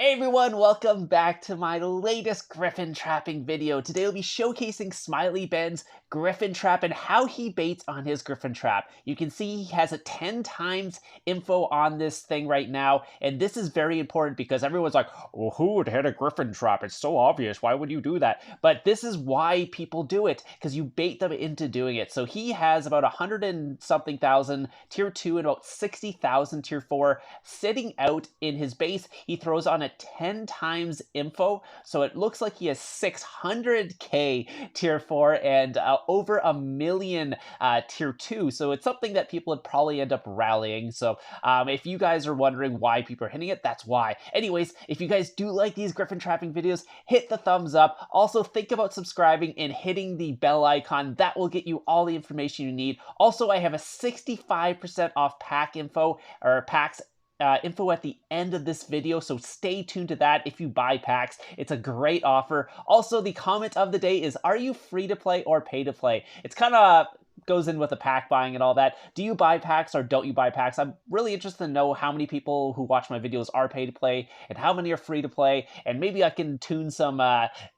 Hey everyone, welcome back to my latest griffin trapping video. Today we'll be showcasing Smiley Ben's griffin trap and how he baits on his griffin trap. You can see he has a 10 times info on this thing right now, and this is very important because everyone's like, well, who would hit a griffin trap? It's so obvious, why would you do that? But this is why people do it, because you bait them into doing it. So he has about 100 and something thousand tier 2 and about 60,000 tier 4 sitting out in his base. He throws on a 10 times info, so it looks like he has 600k tier 4 and over a million tier 2, so it's something that people would probably end up rallying. So if you guys are wondering why people are hitting it, that's why. Anyways, if you guys do like these griffin trapping videos, hit the thumbs up. Also, think about subscribing and hitting the bell icon. That will get you all the information you need. Also, I have a 65% off pack info, or packs info at the end of this video, so stay tuned to that if you buy packs. It's a great offer. Also, the comment of the day is, are you free to play or pay to play? It's kind of goes in with the pack buying and all that. Do you buy packs or don't you buy packs? I'm really interested to know how many people who watch my videos are pay to play and how many are free to play, and maybe I can tune some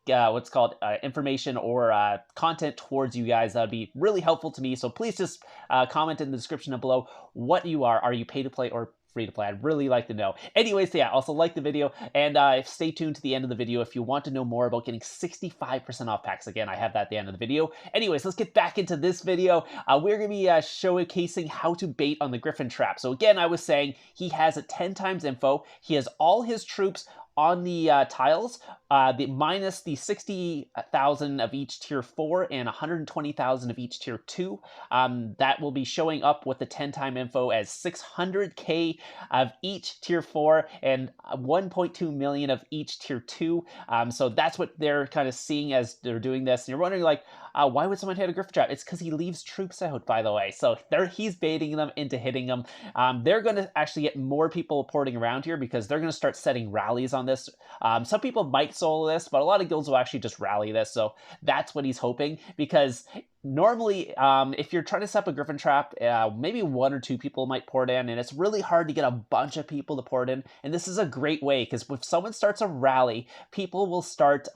what's called information or content towards you guys. That would be really helpful to me. So please just comment in the description below what you are. Are you pay to play or free to play? I'd really like to know. Anyways, yeah, also like the video and stay tuned to the end of the video if you want to know more about getting 65% off packs. Again, I have that at the end of the video. Anyways, let's get back into this video. We're going to be showcasing how to bait on the griffin trap. So again, I was saying he has a 10 times info. He has all his troops on the tiles, the minus the 60,000 of each tier 4 and 120,000 of each tier 2. That will be showing up with the 10 time info as 600k of each tier 4 and 1.2 million of each tier 2. So that's what they're kind of seeing as they're doing this. And you're wondering, like, why would someone hit a griffin trap? It's because he leaves troops out, by the way. So he's baiting them into hitting them. They're going to actually get more people porting around here because they're going to start setting rallies on this. Some people might solo this, but a lot of guilds will actually just rally this. So that's what he's hoping, because normally, if you're trying to set up a griffin trap, maybe 1 or 2 people might port in, and it's really hard to get a bunch of people to port in. And this is a great way, because if someone starts a rally, people will start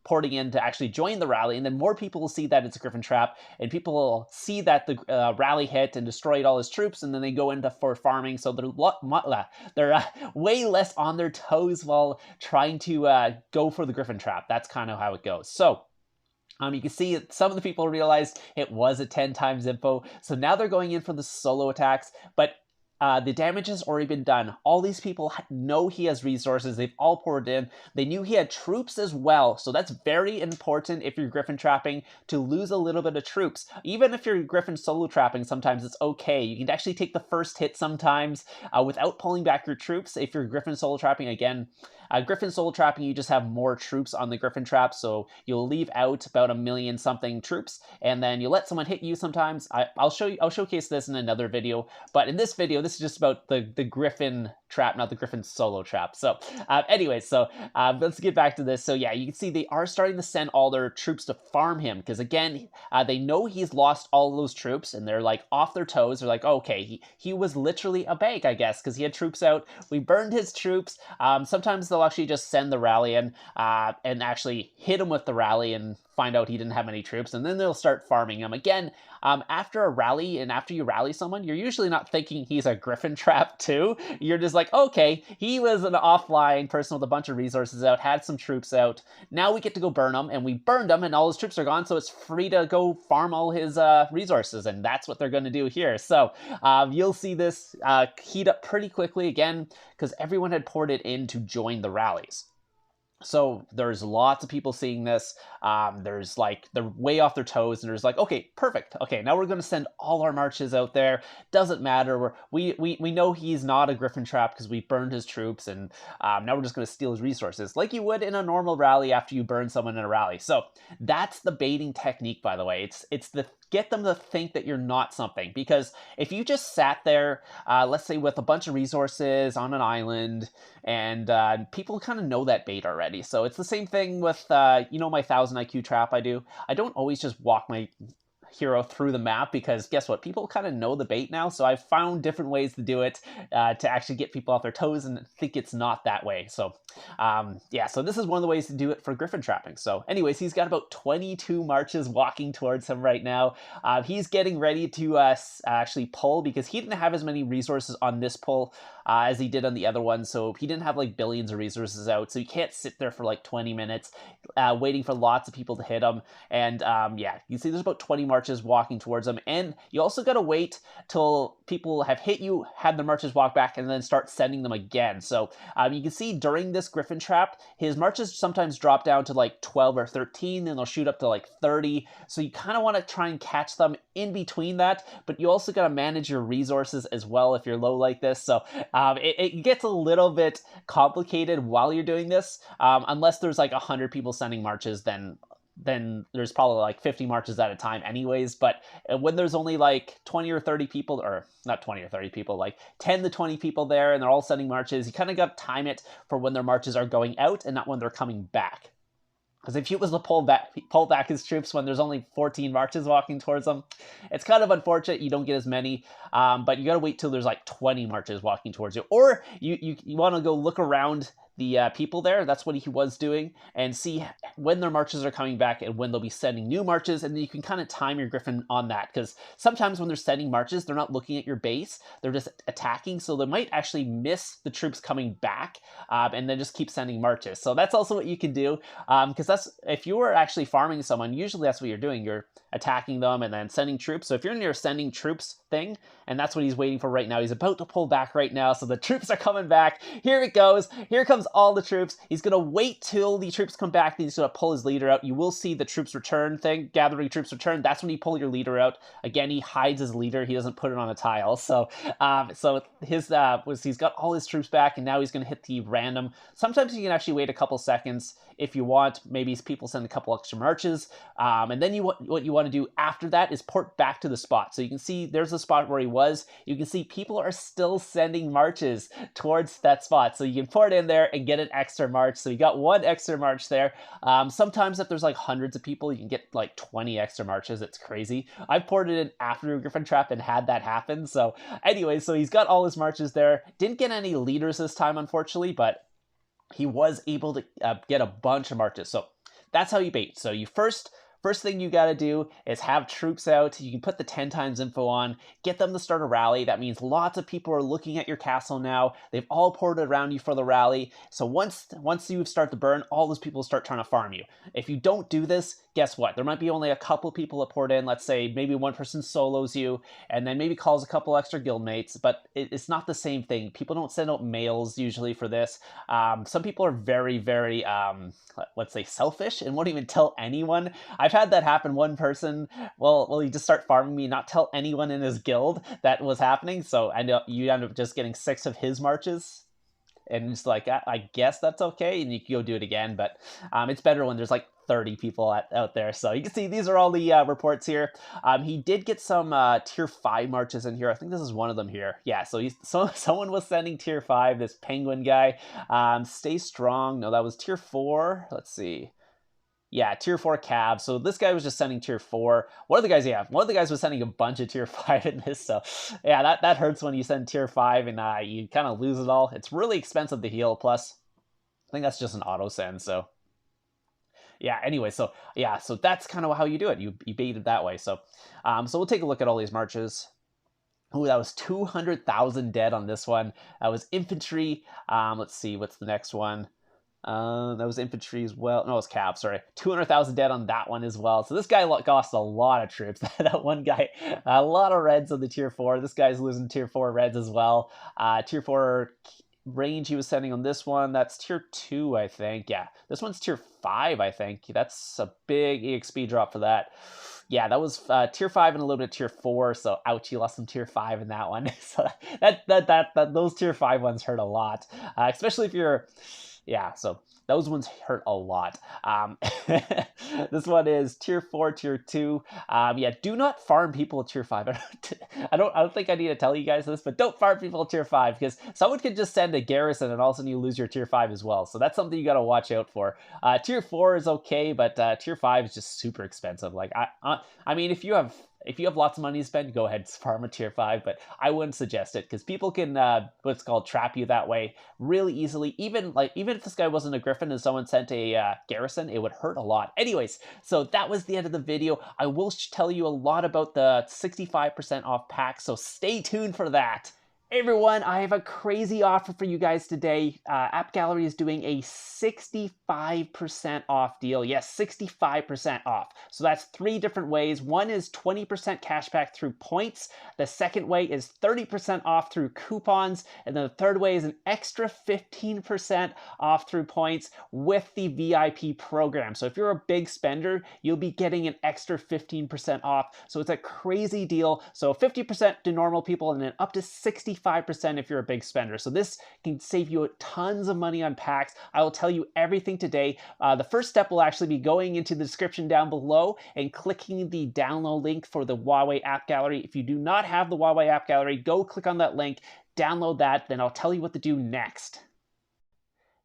porting in to actually join the rally, and then more people will see that it's a griffin trap, and people will see that the rally hit and destroyed all his troops, and then they go into for farming. So they're way less on their toes while trying to go for the griffin trap. That's kind of how it goes. So you can see some of the people realized it was a 10 times info, so now they're going in for the solo attacks, but the damage has already been done. All these people know he has resources. They've all poured in. They knew he had troops as well, so that's very important if you're griffin trapping, to lose a little bit of troops. Even if you're griffin solo trapping, sometimes it's okay. You can actually take the first hit sometimes without pulling back your troops. If you're griffin solo trapping, again, griffin solo trapping, you just have more troops on the griffin trap, so you'll leave out about 1 million something troops, and then you let someone hit you sometimes. I'll showcase this in another video, but in this video, this is just about the griffin trap, not the griffin solo trap. So anyways, so let's get back to this. So yeah, you can see they are starting to send all their troops to farm him, because again, they know he's lost all those troops, and they're like off their toes. They're like, okay, he was literally a bank, I guess, because he had troops out. We burned his troops. Sometimes they'll actually just send the rally in and actually hit him with the rally and find out he didn't have any troops, and then they'll start farming him. Again, after a rally and after you rally someone, you're usually not thinking he's a griffin trap too. You're just like, okay, he was an offline person with a bunch of resources out, had some troops out. Now we get to go burn him, and we burned him, and all his troops are gone, so it's free to go farm all his resources, and that's what they're going to do here. So you'll see this heat up pretty quickly, again, because everyone had poured it in to join the rallies. So there's lots of people seeing this. There's like, they're way off their toes, and there's like, okay, perfect. Okay, now we're going to send all our marches out there. Doesn't matter. We know he's not a griffin trap because we burned his troops, and now we're just going to steal his resources like you would in a normal rally after you burn someone in a rally. So that's the baiting technique, by the way. It's the get them to think that you're not something, because if you just sat there, let's say with a bunch of resources on an island, and people kind of know that bait already. So it's the same thing with, you know, my 1000 IQ trap I do. I don't always just walk my hero through the map, because guess what? People kind of know the bait now, so I've found different ways to do it to actually get people off their toes and think it's not that way. So yeah, so this is one of the ways to do it for griffin trapping. So anyways, he's got about 22 marches walking towards him right now. He's getting ready to actually pull, because he didn't have as many resources on this pull as he did on the other one. So he didn't have like billions of resources out, so you can't sit there for like 20 minutes waiting for lots of people to hit him. And yeah, you see there's about 20 marches walking towards him, and you also got to wait till people have hit you, have the marches walk back, and then start sending them again. So you can see during this griffin trap, his marches sometimes drop down to like 12 or 13, and they'll shoot up to like 30. So you kind of want to try and catch them in between that, but you also got to manage your resources as well if you're low like this. So it gets a little bit complicated while you're doing this, unless there's like 100 people sending marches, then there's probably like 50 marches at a time anyways. But when there's only like 20 or 30 people, or not 20 or 30 people, like 10 to 20 people there, and they're all sending marches, you kind of got to time it for when their marches are going out and not when they're coming back. Because if he was to pull back his troops when there's only 14 marches walking towards them, it's kind of unfortunate you don't get as many. But you got to wait till there's like 20 marches walking towards you. Or you want to go look around the people there. That's what he was doing, and see when their marches are coming back and when they'll be sending new marches, and then you can kind of time your griffin on that, because sometimes when they're sending marches, they're not looking at your base, they're just attacking, so they might actually miss the troops coming back and then just keep sending marches. So that's also what you can do, because that's, if you were actually farming someone, usually that's what you're doing, you're attacking them and then sending troops. So if you're in your sending troops thing, and that's what he's waiting for right now, he's about to pull back right now, so the troops are coming back. Here it goes, here comes all the troops. He's gonna wait till the troops come back, then he's gonna pull his leader out. You will see the troops return thing, gathering troops return. That's when you pull your leader out. Again, he hides his leader, he doesn't put it on a tile. So he's got all his troops back, and now he's gonna hit the random. Sometimes you can actually wait a couple seconds if you want. Maybe people send a couple extra marches, and then what you want to do after that is port back to the spot. So you can see there's the spot where he was. You can see people are still sending marches towards that spot, so you can port in there and get an extra march. So you got one extra march there. Sometimes if there's like hundreds of people, you can get like 20 extra marches. It's crazy. I've ported in after a griffin trap and had that happen. So anyway, so he's got all his marches there. Didn't get any leaders this time, unfortunately, but he was able to get a bunch of marches. So that's how you bait. So you first thing you got to do is have troops out. You can put the 10 times info on, get them to start a rally. That means lots of people are looking at your castle now. They've all ported around you for the rally. So once you start to burn, all those people start trying to farm you. If you don't do this, guess what? There might be only a couple people that port in. Let's say maybe one person solos you and then maybe calls a couple extra guildmates, but it's not the same thing. People don't send out mails usually for this. Some people are very, very, let's say, selfish and won't even tell anyone. I've had that happen. One person, well, he just start farming me, not tell anyone in his guild that was happening. So I know you end up just getting 6 of his marches. And it's like, I guess that's okay, and you can go do it again. But it's better when there's like 30 people out there. So you can see these are all the reports here. He did get some tier 5 marches in here. I think this is one of them here. Yeah, so someone was sending tier 5, this penguin guy. Stay strong. No, that was tier 4. Let's see. Yeah, tier 4 cab. So this guy was just sending tier 4. One of the guys was sending a bunch of tier 5 in this. So yeah, that hurts when you send tier 5 and you kind of lose it all. It's really expensive to heal. Plus, I think that's just an auto send. So yeah, anyway, so yeah, so that's kind of how you do it. You bait it that way. So we'll take a look at all these marches. Oh, that was 200,000 dead on this one. That was infantry. Let's see, what's the next one? That was infantry as well. No, it was cav, sorry. 200,000 dead on that one as well. So this guy lost a lot of troops. That one guy, a lot of reds on the tier 4. This guy's losing tier 4 reds as well. Tier 4 range he was sending on this one, that's tier 2, I think. Yeah, this one's tier 5, I think. That's a big EXP drop for that. Yeah, that was tier 5 and a little bit of tier 4, so ouch, you lost some tier 5 in that one. So those tier 5 ones hurt a lot, especially if you're... Yeah, so those ones hurt a lot. This one is tier 4, tier 2. Yeah, do not farm people at tier 5. I don't think I need to tell you guys this, but don't farm people at tier 5 because someone could just send a garrison and all of a sudden you lose your tier 5 as well. So that's something you got to watch out for. Tier 4 is okay, but tier 5 is just super expensive. Like I mean, if you have If you have lots of money to spend, go ahead and farm a tier 5, but I wouldn't suggest it because people can what's called trap you that way really easily. Even if this guy wasn't a Griffin and someone sent a Garrison, it would hurt a lot. Anyways, so that was the end of the video. I will tell you a lot about the 65% off packs, so stay tuned for that. Hey everyone, I have a crazy offer for you guys today. AppGallery is doing a 65% off deal. Yes, 65% off. So that's 3 different ways. One is 20% cashback through points. The second way is 30% off through coupons. And then the third way is an extra 15% off through points with the VIP program. So if you're a big spender, you'll be getting an extra 15% off. So it's a crazy deal. So 50% to normal people and then up to 65% if you're a big spender. So this can save you tons of money on packs. I will tell you everything today. The first step will actually be going into the description down below and clicking the download link for the Huawei App Gallery. If you do not have the Huawei App Gallery, go click on that link, download that, then I'll tell you what to do next.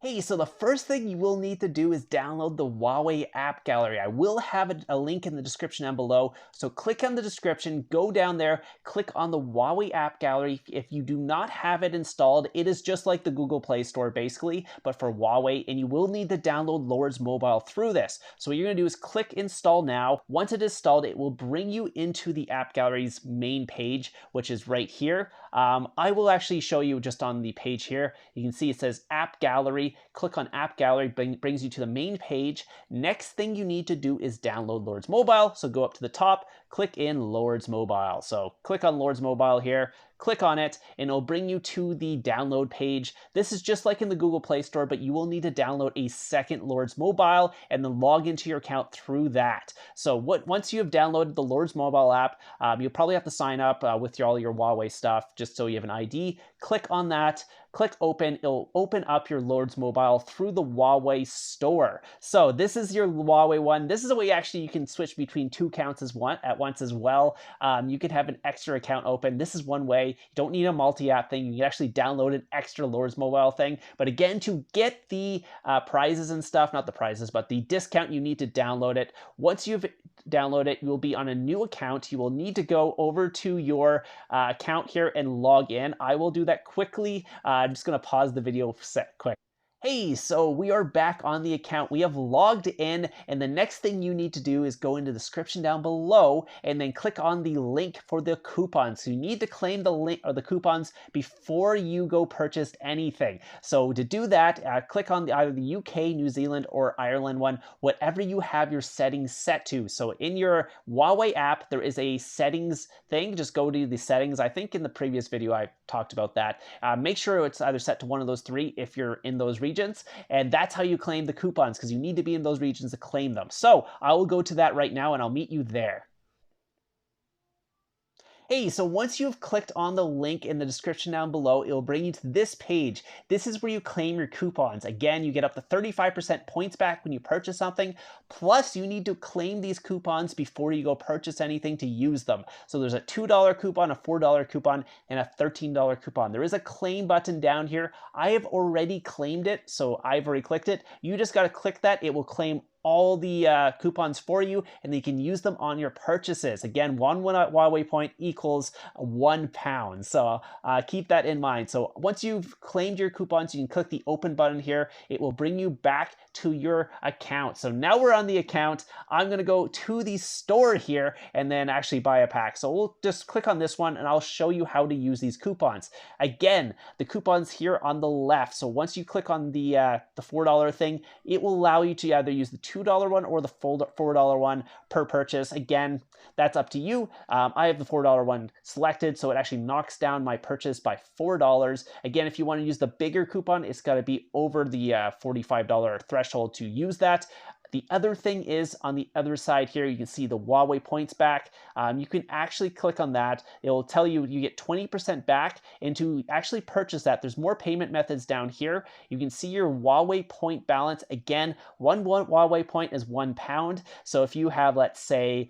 Hey, so the first thing you will need to do is download the Huawei App Gallery. I will have a link in the description down below. So click on the description, go down there, click on the Huawei App Gallery. If you do not have it installed, it is just like the Google Play Store basically, but for Huawei, and you will need to download Lords Mobile through this. So what you're gonna do is click install now. Once it is installed, it will bring you into the App Gallery's main page, which is right here. I will actually show you just on the page here. You can see it says App Gallery. Click on App Gallery, brings you to the main page. Next thing you need to do is download Lords Mobile. So go up to the top, click in Lords Mobile. So click on Lords Mobile here, click on it, and it'll bring you to the download page. This is just like in the Google Play Store, but you will need to download a second Lords Mobile and then log into your account through that. So once you have downloaded the Lords Mobile app, you'll probably have to sign up with all your Huawei stuff just so you have an ID. Click on that, click open. It'll open up your Lords Mobile through the Huawei store. So this is your Huawei one. This is a way actually you can switch between 2 accounts at once as well. You can have an extra account open. This is one way. You don't need a multi-app thing. You can actually download an extra Lords Mobile thing. But again, to get the prizes and stuff, not the prizes, but the discount, you need to download it. Once you've downloaded it, you will be on a new account. You will need to go over to your account here and log in. I will do that quickly. I'm just going to pause the video quick. Hey, so we are back on the account. We have logged in, and the next thing you need to do is go into the description down below and then click on the link for the coupons. So you need to claim the link or the coupons before you go purchase anything. So to do that, click on either the UK, New Zealand, or Ireland one, whatever you have your settings set to. So in your Huawei app, there is a settings thing. Just go to the settings. I think in the previous video I talked about that. Make sure it's either set to one of those 3 if you're in those regions. And that's how you claim the coupons, because you need to be in those regions to claim them. So I will go to that right now and I'll meet you there. Hey, so once you've clicked on the link in the description down below, it will bring you to this page. This is where you claim your coupons. Again, you get up to 35% points back when you purchase something, plus you need to claim these coupons before you go purchase anything to use them. So there's a $2 coupon, a $4 coupon, and a $13 coupon. There is a claim button down here. I have already claimed it, so I've already clicked it. You just got to click that. It will claim all the coupons for you, and you can use them on your purchases. Again, one Huawei point equals £1. So keep that in mind. So once you've claimed your coupons, you can click the open button here. It will bring you back to your account. So now we're on the account. I'm gonna go to the store here and then actually buy a pack. So we'll just click on this one and I'll show you how to use these coupons. Again, the coupons here on the left. So once you click on the $4 thing, it will allow you to either use the $2 one or the $4 one per purchase. Again, that's up to you. I have the $4 one selected, so it actually knocks down my purchase by $4. Again, if you want to use the bigger coupon, it's got to be over the $45 threshold to use that. The other thing is on the other side here, you can see the Huawei points back. You can actually click on that. It will tell you you get 20% back, and to actually purchase that, there's more payment methods down here. You can see your Huawei point balance. Again, one Huawei point is £1. So if you have, let's say,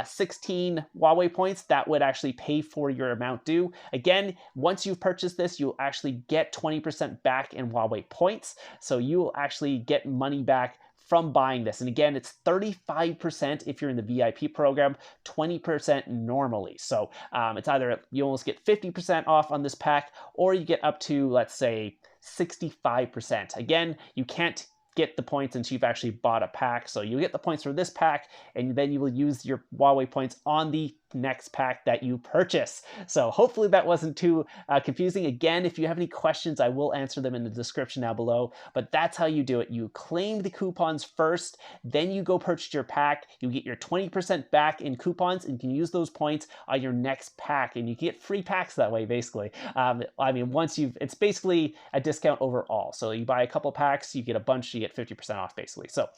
16 Huawei points, that would actually pay for your amount due. Again, once you've purchased this, you'll actually get 20% back in Huawei points. So you will actually get money back from buying this. And again, it's 35% if you're in the VIP program, 20% normally. So it's either you almost get 50% off on this pack, or you get up to, let's say, 65%. Again, you can't get the points until you've actually bought a pack. So you get the points for this pack, and then you will use your Huawei points on the next pack that you purchase. So hopefully that wasn't too confusing. Again, if you have any questions, I will answer them in the description down below. But that's how you do it. You claim the coupons first, then you go purchase your pack. You get your 20% back in coupons, and you can use those points on your next pack, and you get free packs that way, basically. I mean, it's basically a discount overall. So you buy a couple packs, you get a bunch, you get 50% off, basically. So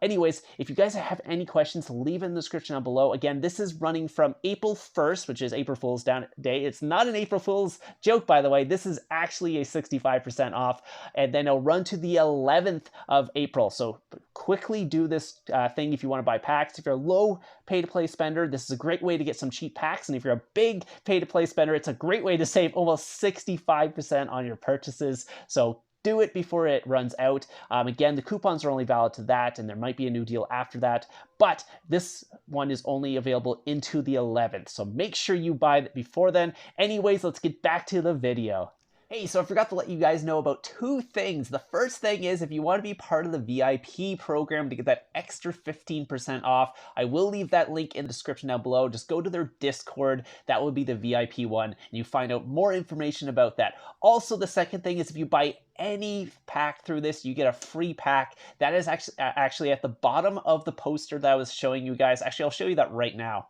anyways, if you guys have any questions, leave it in the description down below. Again, this is running from April 1st, which is April Fool's Day. It's not an April Fool's joke, by the way. This is actually a 65% off, and then it'll run to the 11th of April. So quickly do this thing if you want to buy packs. If you're a low pay-to-play spender, this is a great way to get some cheap packs, and if you're a big pay-to-play spender, it's a great way to save almost 65% on your purchases. So do it before it runs out. Again, the coupons are only valid to that, and there might be a new deal after that, but this one is only available into the 11th, so make sure you buy it before then. Anyways, let's get back to the video. Hey, so I forgot to let you guys know about two things. The first thing is, if you want to be part of the VIP program to get that extra 15% off, I will leave that link in the description down below. Just go to their Discord. That will be the VIP one, and you find out more information about that. Also, the second thing is, if you buy any pack through this, you get a free pack. That is actually at the bottom of the poster that I was showing you guys. Actually, I'll show you that right now.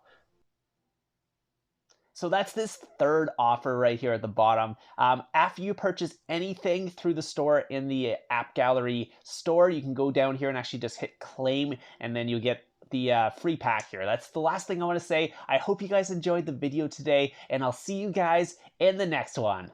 So that's this third offer right here at the bottom. After you purchase anything through the store in the AppGallery store, you can go down here and actually just hit claim, and then you'll get the free pack here. That's the last thing I want to say. I hope you guys enjoyed the video today, and I'll see you guys in the next one.